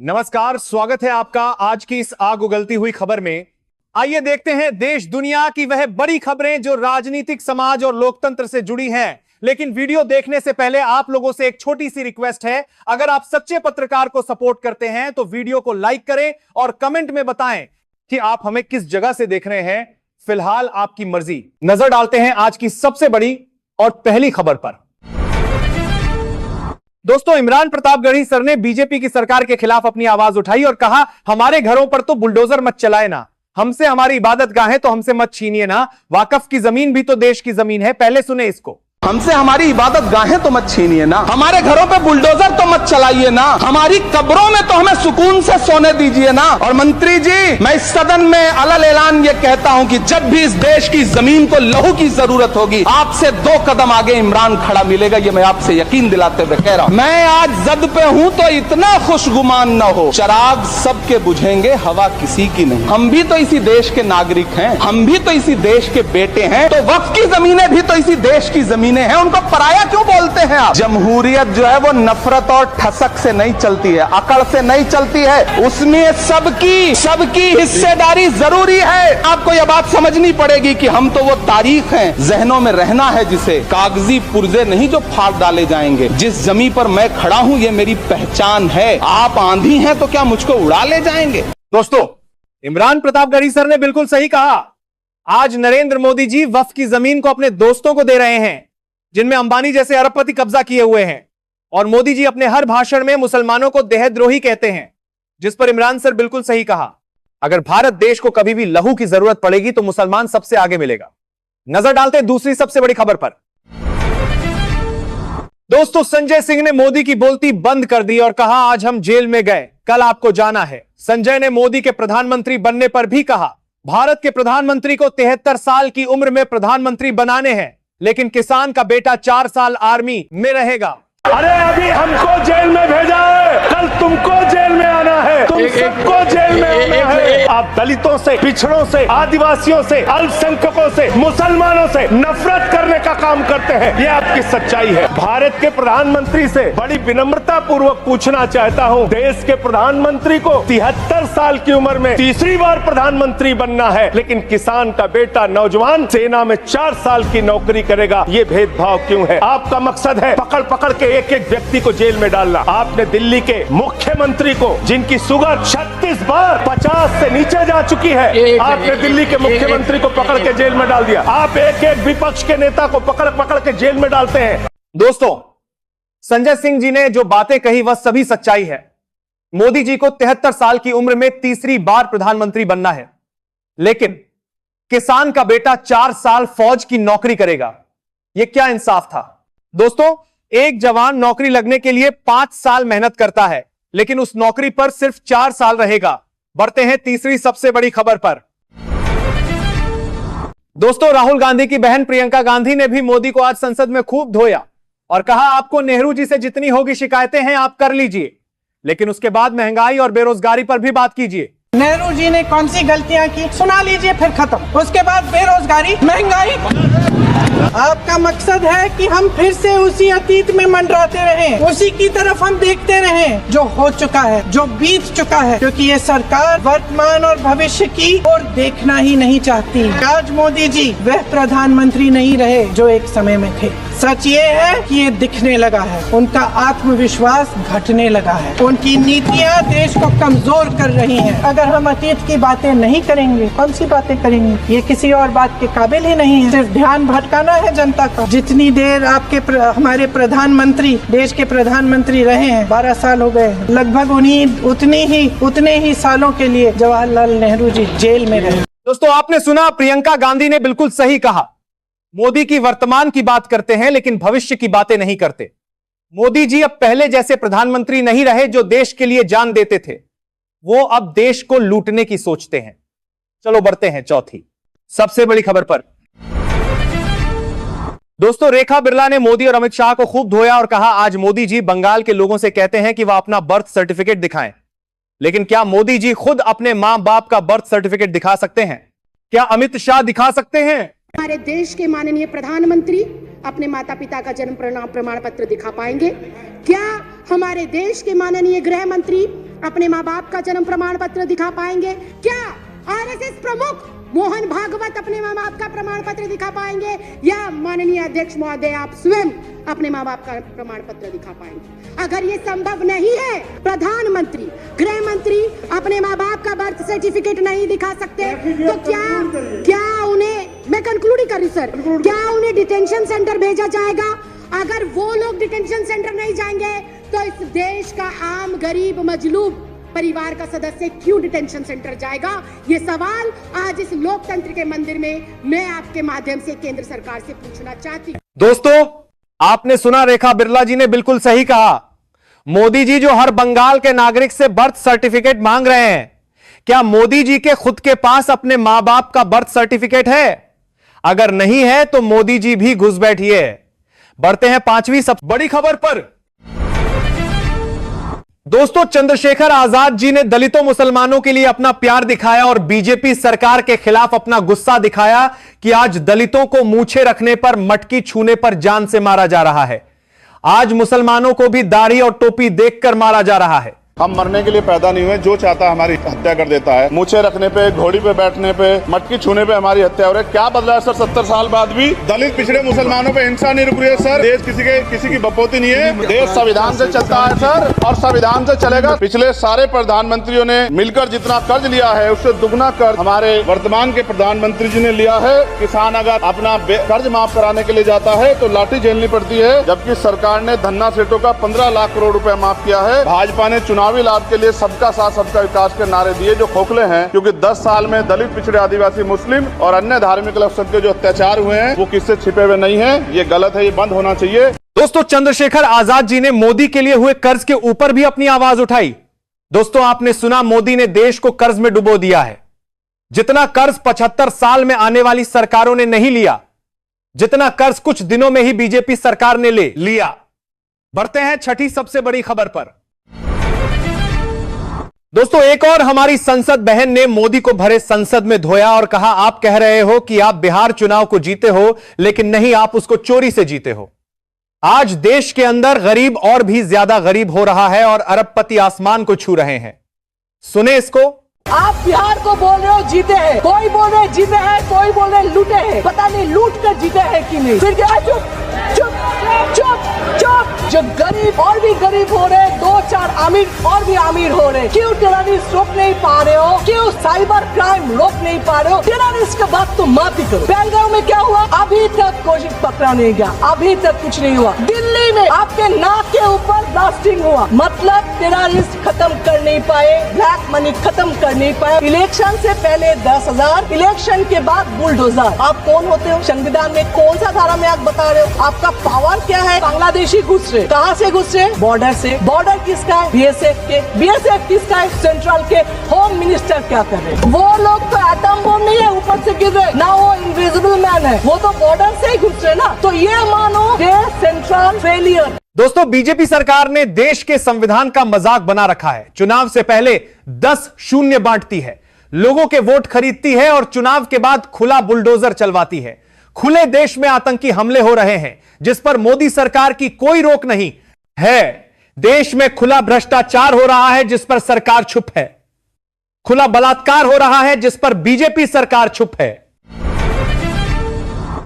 नमस्कार, स्वागत है आपका आज की इस आग उगलती हुई खबर में। आइए देखते हैं देश दुनिया की वह बड़ी खबरें जो राजनीतिक, समाज और लोकतंत्र से जुड़ी हैं। लेकिन वीडियो देखने से पहले आप लोगों से एक छोटी सी रिक्वेस्ट है, अगर आप सच्चे पत्रकार को सपोर्ट करते हैं तो वीडियो को लाइक करें और कमेंट में बताएं कि आप हमें किस जगह से देख रहे हैं। फिलहाल आपकी मर्जी। नजर डालते हैं आज की सबसे बड़ी और पहली खबर पर। दोस्तों, इमरान प्रतापगढ़ी सर ने बीजेपी की सरकार के खिलाफ अपनी आवाज उठाई और कहा, हमारे घरों पर तो बुलडोजर मत चलाए ना, हमसे हमारी इबादत गाहें तो हमसे मत छीनिए ना, वाकफ की जमीन भी तो देश की जमीन है। पहले सुने इसको। हमसे हमारी इबादत गाहें तो मत छीनिए ना, हमारे घरों पे बुलडोजर तो मत चलाइए ना, हमारी कब्रों में तो हमें सुकून से सोने दीजिए ना। और मंत्री जी, मैं इस सदन में अलग ऐलान ये कहता हूं कि जब भी इस देश की जमीन को लहू की जरूरत होगी, आपसे 2 कदम आगे इमरान खड़ा मिलेगा। ये मैं आपसे यकीन दिलाते हुए कह रहा हूं। मैं आज जद पे हूं तो इतना खुशगुमान न हो, चराग सबके बुझेंगे, हवा किसी की नहीं। हम भी तो इसी देश के नागरिक हैं, हम भी तो इसी देश के बेटे हैं, तो वक्फ की जमीनें भी तो इसी देश की जमीनें हैं, उनको पराया क्यों बोलते हैं आप? जमहूरियत जो है वो नफरत और ठसक से नहीं चलती है, अकड़ से नहीं चलती है, उसमें सबकी हिस्सेदारी जरूरी है। आपको यह बात समझनी पड़ेगी कि हम तो वो तारीख हैं, जहनों में रहना है जिसे, कागजी पुर्जे नहीं जो फाड़ डाले जाएंगे। जिस जमीन पर मैं खड़ा हूं ये मेरी पहचान है। आप आंधी हैं तो क्या मुझको उड़ा ले जाएंगे? दोस्तों, इमरान प्रतापगढ़ी सर ने बिल्कुल सही कहा। आज नरेंद्र मोदी जी वक्फ की जमीन को अपने दोस्तों को दे रहे हैं जिनमें अंबानी जैसे अरबपति कब्जा किए हुए हैं, और मोदी जी अपने हर भाषण में मुसलमानों को देहद्रोही कहते हैं, जिस पर इमरान सर बिल्कुल सही कहा। अगर भारत देश को कभी भी लहू की जरूरत पड़ेगी तो मुसलमान सबसे आगे मिलेगा। नजर डालते हैं दूसरी सबसे बड़ी खबर पर। दोस्तों, संजय सिंह ने मोदी की बोलती बंद कर दी और कहा, आज हम जेल में गए, कल आपको जाना है। संजय ने मोदी के प्रधानमंत्री बनने पर भी कहा, भारत के प्रधानमंत्री को 73 साल की उम्र में प्रधानमंत्री बनाने हैं, लेकिन किसान का बेटा 4 साल आर्मी में रहेगा। अरे अभी हमको जेल में भेजा है, कल तुमको जेल में आना है, तुम सबको जेल में आना है। आप दलितों से, पिछड़ों से, आदिवासियों से, अल्पसंख्यकों से, मुसलमानों से नफरत करने का काम करते हैं। ये आपकी सच्चाई है। भारत के प्रधानमंत्री से बड़ी विनम्रता पूर्वक पूछना चाहता हूँ, देश के प्रधानमंत्री को 73 साल की उम्र में तीसरी बार प्रधानमंत्री बनना है, लेकिन किसान का बेटा नौजवान सेना में 4 साल की नौकरी करेगा। ये भेदभाव क्यों है? आपका मकसद है पकड़ पकड़ के एक एक व्यक्ति को जेल में डालना। आपने दिल्ली के मुख्यमंत्री को, जिनकी शुगर 36 बार 50 से नीचे जा चुकी है, आपने दिल्ली के मुख्यमंत्री को पकड़ के जेल में डाल दिया। आप एक एक विपक्ष के नेता को पकड़ पकड़ के जेल में डालते हैं। दोस्तों, संजय सिंह जी ने जो बातें कही वह सभी सच्चाई है। मोदी जी को 73 साल की उम्र में तीसरी बार प्रधानमंत्री बनना है, लेकिन किसान का बेटा 4 साल फौज की नौकरी करेगा। यह क्या इंसाफ था? दोस्तों, एक जवान नौकरी लगने के लिए 5 साल मेहनत करता है, लेकिन उस नौकरी पर सिर्फ 4 साल रहेगा। बढ़ते हैं तीसरी सबसे बड़ी खबर पर। दोस्तों, राहुल गांधी की बहन प्रियंका गांधी ने भी मोदी को आज संसद में खूब धोया और कहा, आपको नेहरू जी से जितनी होगी शिकायतें हैं आप कर लीजिए, लेकिन उसके बाद महंगाई और बेरोजगारी पर भी बात कीजिए। नेहरू जी ने कौन सी गलतियां की सुना लीजिए, फिर खत्म। उसके बाद बेरोजगारी, महंगाई। आपका मकसद है कि हम फिर से उसी अतीत में मंडराते रहें, उसी की तरफ हम देखते रहें जो हो चुका है, जो बीत चुका है, क्योंकि ये सरकार वर्तमान और भविष्य की ओर देखना ही नहीं चाहती। आज मोदी जी वह प्रधानमंत्री नहीं रहे जो एक समय में थे। सच ये है कि ये दिखने लगा है, उनका आत्मविश्वास घटने लगा है, उनकी नीतियाँ देश को कमजोर कर रही हैं। अगर हम अतीत की बातें नहीं करेंगे, कौन सी बातें करेंगे? ये किसी और बात के काबिल ही नहीं है। सिर्फ ध्यान भटकाना है जनता का। जितनी देर आपके हमारे प्रधानमंत्री, देश के प्रधानमंत्री रहे हैं, 12 साल हो गए, लगभग उतने ही सालों के लिए जवाहरलाल नेहरू जी जेल में रहे। दोस्तों, आपने सुना, प्रियंका गांधी ने बिल्कुल सही कहा। मोदी की वर्तमान की बात करते हैं लेकिन भविष्य की बातें नहीं करते। मोदी जी अब पहले जैसे प्रधानमंत्री नहीं रहे जो देश के लिए जान देते थे, वो अब देश को लूटने की सोचते हैं। चलो बढ़ते हैं चौथी सबसे बड़ी खबर पर। दोस्तों, रेखा बिरला ने मोदी और अमित शाह को खूब धोया और कहा, आज मोदी जी बंगाल के लोगों से कहते हैं कि वह अपना बर्थ सर्टिफिकेट दिखाएं, लेकिन क्या मोदी जी खुद अपने मां बाप का बर्थ सर्टिफिकेट दिखा सकते हैं? क्या अमित शाह दिखा सकते हैं? हमारे देश के माननीय प्रधानमंत्री अपने माता पिता का जन्म प्रमाण पत्र दिखा पाएंगे? क्या हमारे देश के माननीय गृह मंत्री अपने माँ बाप का जन्म प्रमाण पत्र दिखा पाएंगे? क्या आरएसएस प्रमुख मोहन भागवत अपने माँ बाप का प्रमाण पत्र दिखा पाएंगे? या माननीय अध्यक्ष महोदय आप स्वयं अपने माँ बाप का प्रमाण पत्र दिखा पाएंगे? अगर ये संभव नहीं है, प्रधानमंत्री, गृह मंत्री अपने माँ बाप का बर्थ सर्टिफिकेट नहीं दिखा सकते, तो क्या उन्हें, मैं कंक्लूड ही कर रही सर, क्या उन्हें डिटेंशन सेंटर भेजा जाएगा? अगर वो लोग डिटेंशन सेंटर नहीं जाएंगे तो इस देश का आम गरीब मजलूब परिवार का सदस्य क्यों डिटेंशन सेंटर जाएगा? ये सवाल आज इस लोकतंत्र के मंदिर में मैं आपके माध्यम से केंद्र सरकार से पूछना चाहती हूं। दोस्तों, आपने सुना, रेखा बिरला जी ने बिल्कुल सही कहा। मोदी जी जो हर बंगाल के नागरिक से बर्थ सर्टिफिकेट मांग रहे हैं, क्या मोदी जी के खुद के पास अपने मां बाप का बर्थ सर्टिफिकेट है? अगर नहीं है तो मोदी जी भी घुस बैठिए। बढ़ते हैं पांचवी सबसे बड़ी खबर पर। दोस्तों, चंद्रशेखर आजाद जी ने दलितों मुसलमानों के लिए अपना प्यार दिखाया और बीजेपी सरकार के खिलाफ अपना गुस्सा दिखाया कि आज दलितों को मूछें रखने पर, मटकी छूने पर जान से मारा जा रहा है। आज मुसलमानों को भी दाढ़ी और टोपी देखकर मारा जा रहा है। हम मरने के लिए पैदा नहीं हुए, जो चाहता है हमारी हत्या कर देता है। मूछें रखने पे, घोड़ी पे बैठने पे, मटकी छूने पे हमारी हत्या हो रही है। क्या बदला है सर? 70 साल बाद भी दलित पिछड़े मुसलमानों पे हिंसा नहीं रुक रही है सर। देश किसी की बपोती नहीं है। देश संविधान से चलता है सर, और संविधान से चलेगा। पिछले सारे प्रधानमंत्रियों ने मिलकर जितना कर्ज लिया है उससे दुगना कर्ज हमारे वर्तमान के प्रधानमंत्री जी ने लिया है। किसान अगर अपना कर्ज माफ कराने के लिए जाता है तो लाठी झेलनी पड़ती है, जबकि सरकार ने धन्ना सेठों का 15 लाख करोड़ रुपए माफ किया है। भाजपा ने चुनावी लाभ के लिए सबका साथ सबका विकास के नारे दिए जो खोखले हैं, क्योंकि 10 साल में दलित, पिछड़े, आदिवासी, मुस्लिम और अन्य धार्मिक अल्पसंख्यक के जो अत्याचार हुए हैं वो किससे छिपे हुए नहीं है। ये गलत है, ये बंद होना चाहिए। दोस्तों, चंद्रशेखर आजाद जी ने मोदी के लिए हुए कर्ज के ऊपर भी अपनी आवाज उठाई। दोस्तों, आपने सुना, मोदी ने देश को कर्ज में डुबो दिया है। जितना कर्ज 75 साल में आने वाली सरकारों ने नहीं लिया, जितना कर्ज कुछ दिनों में ही बीजेपी सरकार ने ले लिया। बढ़ते हैं छठी सबसे बड़ी खबर पर। दोस्तों, एक और हमारी संसद बहन ने मोदी को भरे संसद में धोया और कहा, आप कह रहे हो कि आप बिहार चुनाव को जीते हो, लेकिन नहीं, आप उसको चोरी से जीते हो। आज देश के अंदर गरीब और भी ज्यादा गरीब हो रहा है और अरबपति आसमान को छू रहे हैं। सुने इसको। आप बिहार को बोल रहे हो जीते हैं, कोई बोल रहे जीते हैं, कोई बोल रहे लूटे हैं। पता नहीं लूट कर जीते हैं कि नहीं। फिर क्या? चुप चुप चुप चुप। जो गरीब और भी गरीब हो रहे, 2-4 अमीर और भी अमीर हो रहे। क्यों टेररिस्ट रोक नहीं पा रहे हो? क्यों साइबर क्राइम रोक नहीं पा रहे हो? टेररिस्ट का बात तो माफ ही करो। पहलगाम में क्या हुआ? अभी तक कोई पकड़ा नहीं गया, अभी तक कुछ नहीं हुआ। दिल्ली में आपके नाक के ऊपर ब्लास्टिंग हुआ, मतलब टेररिस्ट खत्म कर नहीं पाए, ब्लैक मनी खत्म कर नहीं पाए। इलेक्शन से पहले 10,000, इलेक्शन के बाद बुलडोजर। आप कौन होते हो? संविधान में कौन सा धारा में आप बता रहे हो? आपका पावर क्या है? बांग्लादेशी घुस रहे, कहाँ से घुस रहे? बॉर्डर से। बॉर्डर किसका है? बीएसएफ के। बीएसएफ किसका है? सेंट्रल के। होम मिनिस्टर क्या कर रहे? वो लोग तो एटम बम नहीं है ऊपर से गिर रहे ना, वो इनविजिबल मैन है, वो तो बॉर्डर से ही घुस रहे ना। तो ये मानो सेंट्रल फेलियर। दोस्तों, बीजेपी सरकार ने देश के संविधान का मजाक बना रखा है। चुनाव से पहले 10-0 बांटती है, लोगों के वोट खरीदती है और चुनाव के बाद खुला बुलडोजर चलवाती है। खुले देश में आतंकी हमले हो रहे हैं जिस पर मोदी सरकार की कोई रोक नहीं है। देश में खुला भ्रष्टाचार हो रहा है जिस पर सरकार चुप है। खुला बलात्कार हो रहा है जिस पर बीजेपी सरकार चुप है।